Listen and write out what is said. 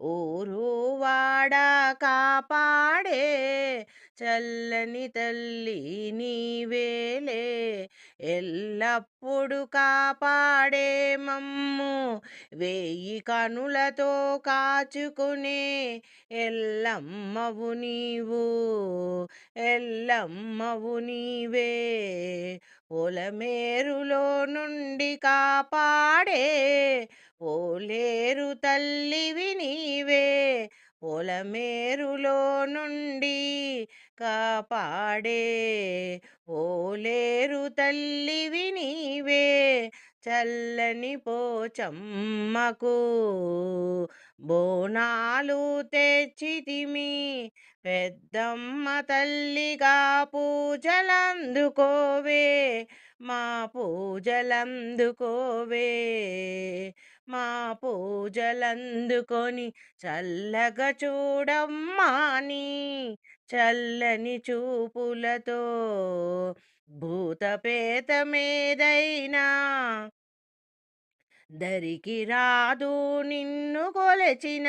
ఊరు వాడ కాపాడే చల్లని తల్లి నీవేలే. ఎల్లప్పుడు కాపాడే మమ్ము వేయి కనులతో కాచుకునే ఎల్లమ్మవు నీవు. ఎల్లమ్మవు నీవే. పొలమేరులో నుండి కాపాడే ఓలేరు తల్లివి నీవే. పొలమేరులో నుండి కాపాడే ఓలేరు తల్లివి నీవే. చల్లని పోచమ్మకు బోనాలు తెచ్చితిమి. పెద్దమ్మ తల్లిగా పూజలందుకోవే. మా పూజలందుకోవే. మా పూజలందుకొని చల్లగా చూడమ్మా నీ చల్లని చూపులతో. భూతపేతమేదైనా దరికి రాదు నిన్ను కొలచిన